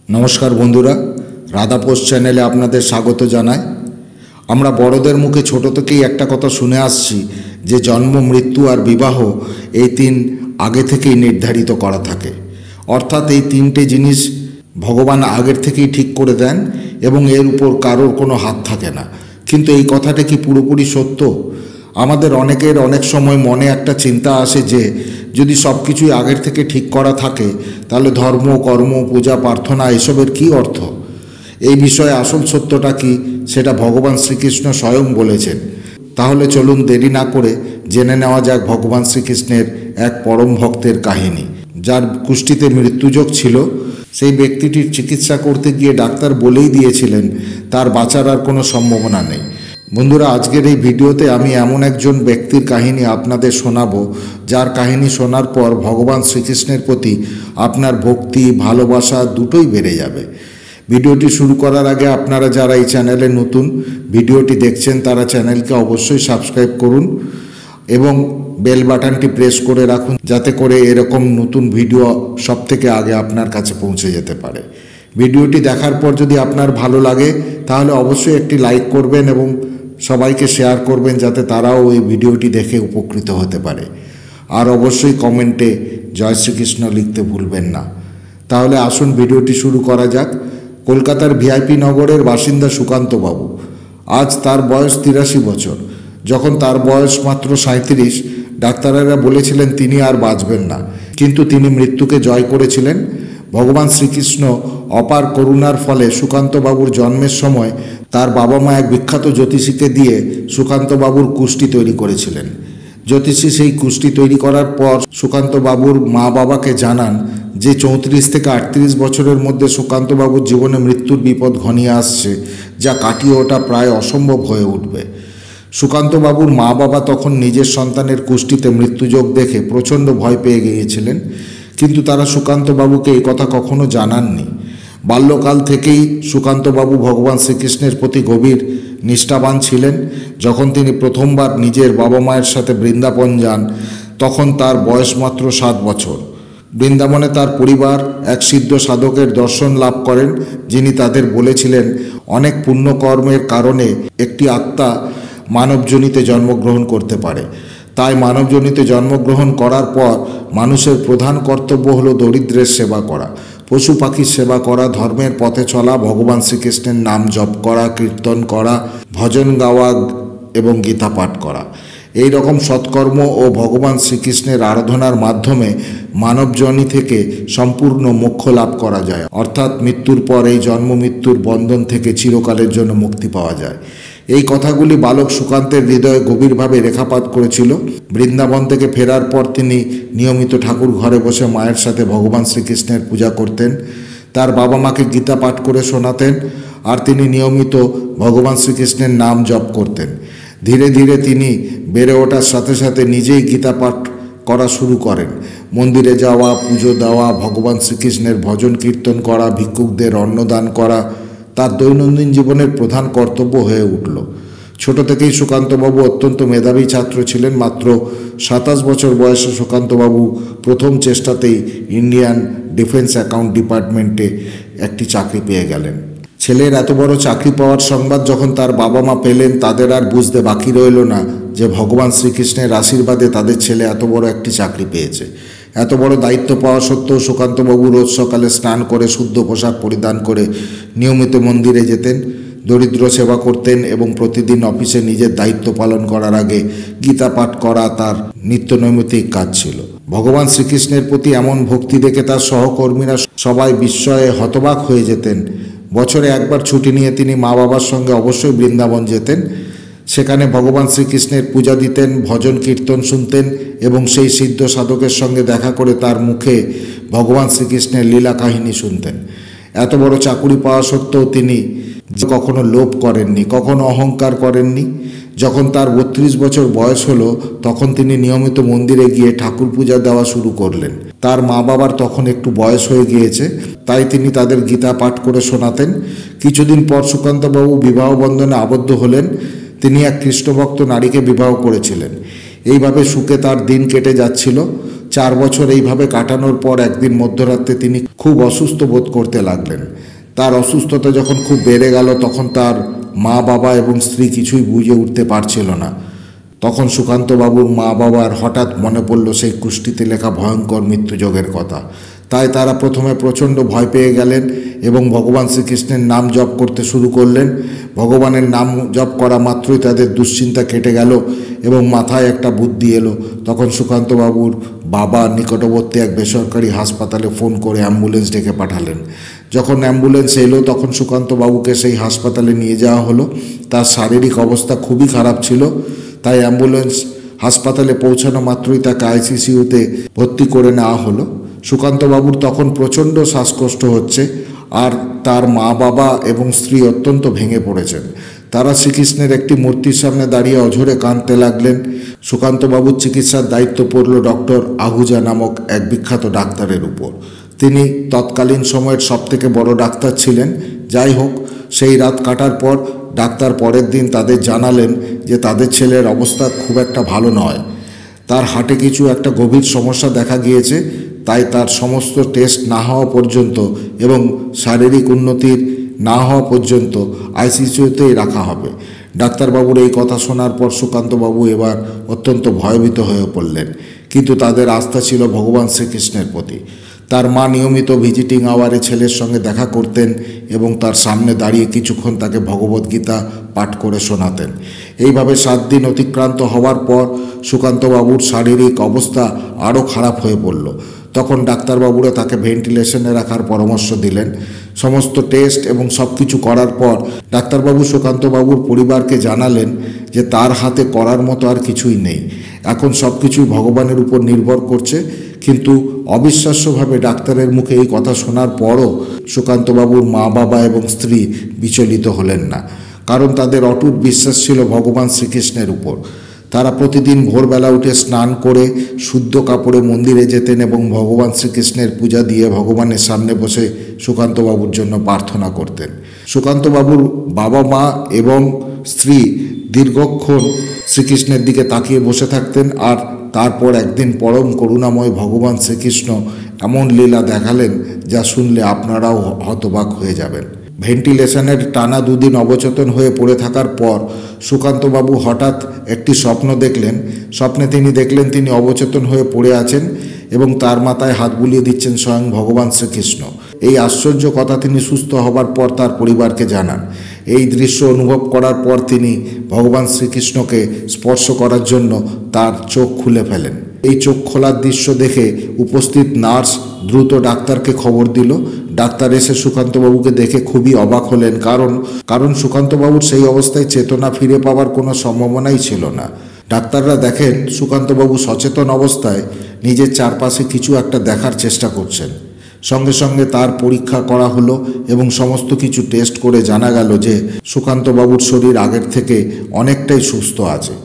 নমস্কার বন্ধুরা, রাধা পোস্ট চ্যানেলে আপনাদের স্বাগত জানাই। আমরা বড়দের মুখে ছোট থেকেই একটা কথা শুনে আসছি যে জন্ম, মৃত্যু আর বিবাহ এই তিন আগে থেকেই নির্ধারিত করা থাকে। অর্থাৎ এই তিনটে জিনিস ভগবান আগের থেকেই ঠিক করে দেন এবং এর উপর কারোর কোনো হাত থাকে না। কিন্তু এই কথাটা কি পুরোপুরি সত্য? আমাদের অনেকের অনেক সময় মনে একটা চিন্তা আসে যে যদি সব কিছুই আগের থেকে ঠিক করা থাকে তাহলে ধর্ম, কর্ম, পূজা, প্রার্থনা এসবের কী অর্থ? এই বিষয়ে আসল সত্যটা কি সেটা ভগবান শ্রীকৃষ্ণ স্বয়ং বলেছেন। তাহলে চলুন দেরি না করে জেনে নেওয়া যাক ভগবান শ্রীকৃষ্ণের এক পরম ভক্তের কাহিনী। যার কুষ্ঠিতে মৃত্যুযোগ ছিল, সেই ব্যক্তিটির চিকিৎসা করতে গিয়ে ডাক্তার বলেই দিয়েছিলেন তার বাঁচার আর কোনো সম্ভাবনা নেই। বন্ধুরা, আজকের এই ভিডিওতে আমি এমন একজন ব্যক্তির কাহিনী আপনাদের শোনাবো, যার কাহিনী শোনার পর ভগবান শ্রীকৃষ্ণের প্রতি আপনার ভক্তি, ভালোবাসা দুটোই বেড়ে যাবে। ভিডিওটি শুরু করার আগে আপনারা যারা এই চ্যানেলে নতুন ভিডিওটি দেখছেন তারা চ্যানেলকে অবশ্যই সাবস্ক্রাইব করুন এবং বেল বাটনটি প্রেস করে রাখুন, যাতে করে এরকম নতুন ভিডিও সবথেকে আগে আপনার কাছে পৌঁছে যেতে পারে। ভিডিওটি দেখার পর যদি আপনার ভালো লাগে তাহলে অবশ্যই একটি লাইক করবেন এবং সবাইকে শেয়ার করবেন, যাতে তারাও ওই ভিডিওটি দেখে উপকৃত হতে পারে। আর অবশ্যই কমেন্টে জয় শ্রীকৃষ্ণ লিখতে ভুলবেন না। তাহলে আসুন ভিডিওটি শুরু করা যাক। কলকাতার ভিআইপি নগরের বাসিন্দা সুকান্তবাবু। আজ তার বয়স 83 বছর। যখন তার বয়স মাত্র 37, ডাক্তারেরা বলেছিলেন তিনি আর বাঁচবেন না, কিন্তু তিনি মৃত্যুকে জয় করেছিলেন। ভগবান শ্রীকৃষ্ণ অপার করুণার ফলে সুকান্তবাবুর জন্মের সময় তার বাবা মা এক বিখ্যাত জ্যোতিষীকে দিয়ে সুকান্তবাবুর কুষ্ঠি তৈরি করেছিলেন। জ্যোতিষী সেই কুষ্ঠি তৈরি করার পর সুকান্তবাবুর মা বাবাকে জানান যে 34 থেকে 38 বছরের মধ্যে সুকান্তবাবুর জীবনে মৃত্যুর বিপদ ঘনিয়ে আসছে, যা কাটিয়ে ওঠা প্রায় অসম্ভব হয়ে উঠবে। সুকান্তবাবুর মা বাবা তখন নিজের সন্তানের কুষ্ঠিতে মৃত্যুযোগ দেখে প্রচণ্ড ভয় পেয়ে গিয়েছিলেন, কিন্তু তারা সুকান্তবাবুকে এই কথা কখনো জানাননি। বাল্যকাল থেকেই সুকান্তবাবু ভগবান শ্রীকৃষ্ণের প্রতি গভীর নিষ্ঠাবান ছিলেন। যখন তিনি প্রথমবার নিজের বাবা মায়ের সাথে বৃন্দাবন যান, তখন তার বয়স মাত্র 7 বছর। বৃন্দাবনে তার পরিবার এক সিদ্ধ সাধকের দর্শন লাভ করেন, যিনি তাদের বলেছিলেন অনেক পুণ্যকর্মের কারণে একটি আত্মা মানবজনিতে জন্মগ্রহণ করতে পারে। তাই মানবজনিতে জন্মগ্রহণ করার পর মানুষের প্রধান কর্তব্য হলো দরিদ্রের সেবা করা, পশু পাখির সেবা করা, ধর্মের পথে চলা, ভগবান শ্রীকৃষ্ণের নাম জপ করা, কীর্তন করা, ভজন গাওয়া এবং গীতা পাঠ করা। এই রকম সৎকর্ম ও ভগবান শ্রীকৃষ্ণের আরাধনার মাধ্যমে মানবজনি থেকে সম্পূর্ণ মোক্ষ লাভ করা যায়। অর্থাৎ মৃত্যুর পর এই জন্ম মৃত্যুর বন্ধন থেকে চিরকালের জন্য মুক্তি পাওয়া যায়। এই কথাগুলি বালক সুকান্তের হৃদয়ে গভীরভাবে রেখাপাত করেছিল। বৃন্দাবন থেকে ফেরার পর তিনি নিয়মিত ঠাকুর ঘরে বসে মায়ের সাথে ভগবান শ্রীকৃষ্ণের পূজা করতেন। তার বাবা মাকে গীতা পাঠ করে শোনাতেন আর তিনি নিয়মিত ভগবান শ্রীকৃষ্ণের নাম জপ করতেন। ধীরে ধীরে তিনি বেড়ে ওঠার সাথে সাথে নিজেই গীতা পাঠ করা শুরু করেন। মন্দিরে যাওয়া, পুজো দেওয়া, ভগবান শ্রীকৃষ্ণের ভজন কীর্তন করা, ভিক্ষুকদের অন্নদান করা তার দৈনন্দিন জীবনের প্রধান কর্তব্য হয়ে উঠল। ছোট থেকেই সুকান্তবাবু অত্যন্ত মেধাবী ছাত্র ছিলেন। মাত্র 27 বছর বয়সে সুকান্তবাবু প্রথম চেষ্টাতেই ইন্ডিয়ান ডিফেন্স অ্যাকাউন্ট ডিপার্টমেন্টে একটি চাকরি পেয়ে গেলেন। ছেলের এত বড় চাকরি পাওয়ার সংবাদ যখন তার বাবা মা পেলেন, তাদের আর বুঝতে বাকি রইল না যে ভগবান শ্রীকৃষ্ণের আশীর্বাদে তাদের ছেলে এত বড় একটি চাকরি পেয়েছে। এত বড় দায়িত্ব পাওয়া সত্ত্বেও সুকান্তবাবু রোজ সকালে স্নান করে শুদ্ধ পোশাক পরিধান করে নিয়মিত মন্দিরে যেতেন, দরিদ্র সেবা করতেন এবং প্রতিদিন অফিসে নিজের দায়িত্ব পালন করার আগে গীতা পাঠ করা তার নিত্যনৈমিত্তিক কাজ ছিল। ভগবান শ্রীকৃষ্ণের প্রতি এমন ভক্তি দেখে তার সহকর্মীরা সবাই বিস্ময়ে হতবাক হয়ে যেতেন। বছরে একবার ছুটি নিয়ে তিনি মা বাবার সঙ্গে অবশ্যই বৃন্দাবন যেতেন। সেখানে ভগবান শ্রীকৃষ্ণের পূজা দিতেন, ভজন কীর্তন শুনতেন এবং সেই সিদ্ধ সাধকের সঙ্গে দেখা করে তার মুখে ভগবান শ্রীকৃষ্ণের লীলা কাহিনী শুনতেন। এত বড় চাকুরি পাওয়া সত্ত্বেও তিনি কখনো লোভ করেননি, কখনো অহংকার করেননি। যখন তার 32 বছর বয়স হলো, তখন তিনি নিয়মিত মন্দিরে গিয়ে ঠাকুর পূজা দেওয়া শুরু করলেন। তার মা বাবার তখন একটু বয়স হয়ে গিয়েছে, তাই তিনি তাদের গীতা পাঠ করে শোনাতেন। কিছুদিন পর সুকান্তবাবু বিবাহ বন্ধনে আবদ্ধ হলেন। তিনি এক কৃষ্ণভক্ত নারীকে বিবাহ করেছিলেন। এইভাবে সুখে তার দিন কেটে যাচ্ছিল। 4 বছর এইভাবে কাটানোর পর একদিন মধ্যরাত্রে তিনি খুব অসুস্থ বোধ করতে লাগলেন। তার অসুস্থতা যখন খুব বেড়ে গেল তখন তার মা বাবা এবং স্ত্রী কিছুই বুঝে উঠতে পারছিল না। তখন সুকান্তবাবুর মা বাবার হঠাৎ মনে পড়ল সেই কুষ্টিতে লেখা ভয়ঙ্কর মৃত্যুযোগের কথা। তাই তারা প্রথমে প্রচণ্ড ভয় পেয়ে গেলেন এবং ভগবান শ্রীকৃষ্ণের নাম জপ করতে শুরু করলেন। ভগবানের নাম জপ করা মাত্রই তাদের দুশ্চিন্তা কেটে গেল এবং মাথায় একটা বুদ্ধি এলো। তখন সুকান্তবাবুর বাবা নিকটবর্তী এক বেসরকারি হাসপাতালে ফোন করে অ্যাম্বুলেন্স ডেকে পাঠালেন। যখন অ্যাম্বুলেন্স এলো তখন সুকান্তবাবুকে সেই হাসপাতালে নিয়ে যাওয়া হলো। তার শারীরিক অবস্থা খুবই খারাপ ছিল, তাই অ্যাম্বুলেন্স হাসপাতালে পৌঁছানো মাত্রই তাকে আইসিইউতে ভর্তি করে নেওয়া হলো। সুকান্তবাবুর তখন প্রচণ্ড শ্বাসকষ্ট হচ্ছে আর তার মা বাবা এবং স্ত্রী অত্যন্ত ভেঙে পড়েছেন। তারা শ্রীকৃষ্ণের একটি মূর্তির সামনে দাঁড়িয়ে অঝরে কাঁদতে লাগলেন। সুকান্তবাবুর চিকিৎসার দায়িত্ব পড়ল ডক্টর আহুজা নামক এক বিখ্যাত ডাক্তারের উপর। তিনি তৎকালীন সময়ের সবথেকে বড় ডাক্তার ছিলেন। যাই হোক, সেই রাত কাটার পর ডাক্তার পরের দিন তাদের জানালেন যে তাদের ছেলের অবস্থা খুব একটা ভালো নয়। তার হার্টে কিছু একটা গভীর সমস্যা দেখা গিয়েছে, তাই তার সমস্ত টেস্ট না হওয়া পর্যন্ত এবং শারীরিক উন্নতির না হওয়া পর্যন্ত আইসিইউতেই রাখা হবে। ডাক্তারবাবুর এই কথা শোনার পর সুকান্তবাবু এবার অত্যন্ত ভয়ভীত হয়ে পড়লেন, কিন্তু তাদের আস্থা ছিল ভগবান শ্রীকৃষ্ণের প্রতি। তার মা নিয়মিত ভিজিটিং আওয়ারে ছেলের সঙ্গে দেখা করতেন এবং তার সামনে দাঁড়িয়ে কিছুক্ষণ তাকে ভগবদ্গীতা পাঠ করে শোনাতেন। এইভাবে 7 দিন অতিক্রান্ত হওয়ার পর সুকান্তবাবুর শারীরিক অবস্থা আরও খারাপ হয়ে পড়ল। তখন ডাক্তারবাবুরা তাকে ভেন্টিলেশনে রাখার পরামর্শ দিলেন। সমস্ত টেস্ট এবং সব কিছু করার পর ডাক্তারবাবু সুকান্তবাবুর পরিবারকে জানালেন যে তার হাতে করার মতো আর কিছুই নেই, এখন সব কিছুই ভগবানের উপর নির্ভর করছে। কিন্তু অবিশ্বাস্যভাবে ডাক্তারের মুখে এই কথা শোনার পরও সুকান্তবাবুর মা বাবা এবং স্ত্রী বিচলিত হলেন না, কারণ তাদের অটুট বিশ্বাস ছিল ভগবান শ্রীকৃষ্ণের উপর। তারা প্রতিদিন ভোরবেলা উঠে স্নান করে শুদ্ধ কাপড়ে মন্দিরে যেতেন এবং ভগবান শ্রীকৃষ্ণের পূজা দিয়ে ভগবানের সামনে বসে সুকান্তবাবুর জন্য প্রার্থনা করতেন। সুকান্তবাবুর বাবা মা এবং স্ত্রী দীর্ঘক্ষণ শ্রীকৃষ্ণের দিকে তাকিয়ে বসে থাকতেন। আর তারপর একদিন পরম করুণাময় ভগবান শ্রীকৃষ্ণ এমন লীলা দেখালেন যা শুনলে আপনারাও হতবাক হয়ে যাবেন। ভেন্টিলেশনের টানা 2 দিন অবচেতন হয়ে পড়ে থাকার পর সুকান্তবাবু হঠাৎ একটি স্বপ্ন দেখলেন। স্বপ্নে তিনি দেখলেন তিনি অবচেতন হয়ে পড়ে আছেন এবং তার মাথায় হাত বুলিয়ে দিচ্ছেন স্বয়ং ভগবান শ্রীকৃষ্ণ। এই আশ্চর্য কথা তিনি সুস্থ হবার পর তার পরিবারকে জানান। এই দৃশ্য অনুভব করার পর তিনি ভগবান শ্রীকৃষ্ণকে স্পর্শ করার জন্য তার চোখ খুলে ফেলেন। এই চোখ খোলার দৃশ্য দেখে উপস্থিত নার্স দ্রুত ডাক্তারকে খবর দিল। ডাক্তার এসে সুকান্তবাবুকে দেখে খুবই অবাক হলেন, কারণ সুকান্তবাবুর সেই অবস্থায় চেতনা ফিরে পাওয়ার কোনো সম্ভাবনাই ছিল না। ডাক্তাররা দেখেন সুকান্তবাবু সচেতন অবস্থায় নিজের চারপাশে কিছু একটা দেখার চেষ্টা করছেন। সঙ্গে সঙ্গে তার পরীক্ষা করা হলো এবং সমস্ত কিছু টেস্ট করে জানা গেল যে সুকান্তবাবুর শরীর আগের থেকে অনেকটাই সুস্থ আছে।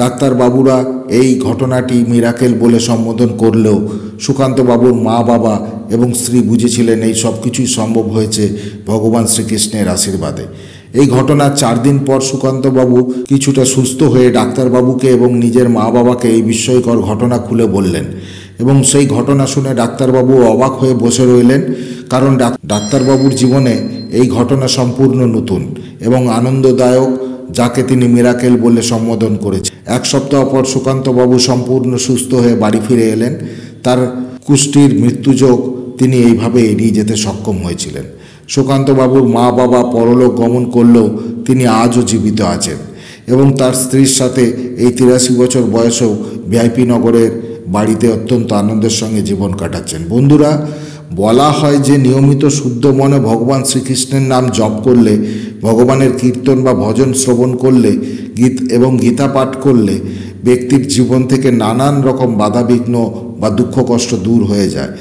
ডাক্তারবাবুরা এই ঘটনাটি মিরাকেল বলে সম্বোধন করলেও সুকান্তবাবুর মা বাবা এবং স্ত্রী বুঝেছিলেন এই সব কিছুই সম্ভব হয়েছে ভগবান শ্রীকৃষ্ণের আশীর্বাদে। এই ঘটনার 4 দিন পর সুকান্তবাবু কিছুটা সুস্থ হয়ে ডাক্তারবাবুকে এবং নিজের মা বাবাকে এই বিস্ময়কর ঘটনা খুলে বললেন এবং সেই ঘটনা শুনে ডাক্তারবাবু অবাক হয়ে বসে রইলেন, কারণ ডাক্তারবাবুর জীবনে এই ঘটনা সম্পূর্ণ নতুন এবং আনন্দদায়ক, যাকে তিনি মিরাকেল বলে সম্বোধন করেছেন। 1 সপ্তাহ পর সুকান্তবাবু সম্পূর্ণ সুস্থ হয়ে বাড়ি ফিরে এলেন। তার কুষ্ঠির মৃত্যুযোগ তিনি এইভাবে এড়িয়ে যেতে সক্ষম হয়েছিলেন। সুকান্তবাবুর মা বাবা পরলোক গমন করলেও তিনি আজও জীবিত আছেন এবং তার স্ত্রীর সাথে এই 83 বছর বয়সেও ভিআইপি নগরের বাড়িতে অত্যন্ত আনন্দের সঙ্গে জীবন কাটাচ্ছেন। বন্ধুরা, বলা হয় যে নিয়মিত শুদ্ধ মনে ভগবান শ্রীকৃষ্ণের নাম জপ করলে, ভগবানের কীর্তন বা ভজন শ্রবণ করলে এবং গীতা পাঠ করলে ব্যক্তির জীবন থেকে নানান রকম বাধাবিঘ্ন বা দুঃখ কষ্ট দূর হয়ে যায়,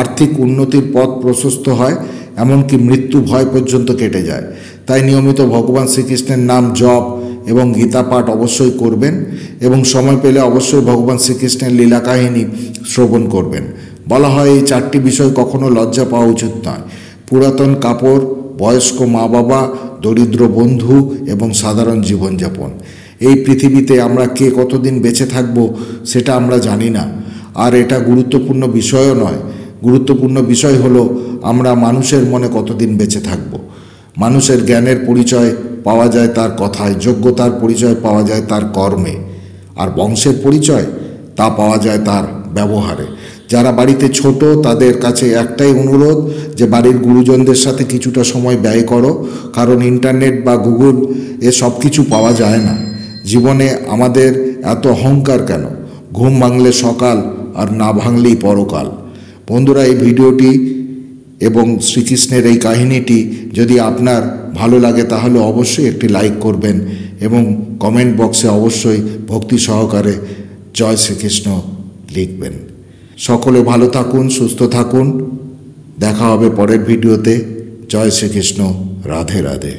আর্থিক উন্নতির পথ প্রশস্ত হয়, এমনকি মৃত্যু ভয় পর্যন্ত কেটে যায়। তাই নিয়মিত ভগবান শ্রীকৃষ্ণের নাম জপ এবং গীতা পাঠ অবশ্যই করবেন এবং সময় পেলে অবশ্যই ভগবান শ্রীকৃষ্ণের লীলা কাহিনী শ্রবণ করবেন। বলা হয় এই 4টি বিষয় কখনো লজ্জা পাওয়া উচিত নয়: পুরাতন কাপড়, বয়স্ক মা বাবা, দরিদ্র বন্ধু এবং সাধারণ জীবনযাপন। এই পৃথিবীতে আমরা কে কতদিন বেঁচে থাকব সেটা আমরা জানি না। আর এটা গুরুত্বপূর্ণ বিষয়ও নয়। গুরুত্বপূর্ণ বিষয় হলো আমরা মানুষের মনে কতদিন বেঁচে থাকব। মানুষের জ্ঞানের পরিচয় পাওয়া যায় তার কথায়, যোগ্যতার পরিচয় পাওয়া যায় তার কর্মে, আর বংশের পরিচয় তা পাওয়া যায় তার ব্যবহারে। যারা বাড়িতে ছোট তাদের কাছে একটাই অনুরোধ যে বাড়ির গুরুজনদের সাথে কিছুটা সময় ব্যয় করো, কারণ ইন্টারনেট বা গুগল এ সব কিছু পাওয়া যায় না। জীবনে আমাদের এত অহংকার কেন? ঘুম ভাঙলে সকাল আর না ভাঙলেই পরকাল। বন্ধুরা, এই ভিডিওটি এবং শ্রীকৃষ্ণের এই কাহিনীটি যদি আপনার ভালো লাগে তাহলে অবশ্যই একটি লাইক করবেন এবং কমেন্ট বক্সে অবশ্যই ভক্তি সহকারে জয় শ্রীকৃষ্ণ লিখবেন। সকলে ভালো থাকুন, সুস্থ থাকুন। দেখা হবে পরের ভিডিওতে। জয় শ্রীকৃষ্ণ। রাধে রাধে।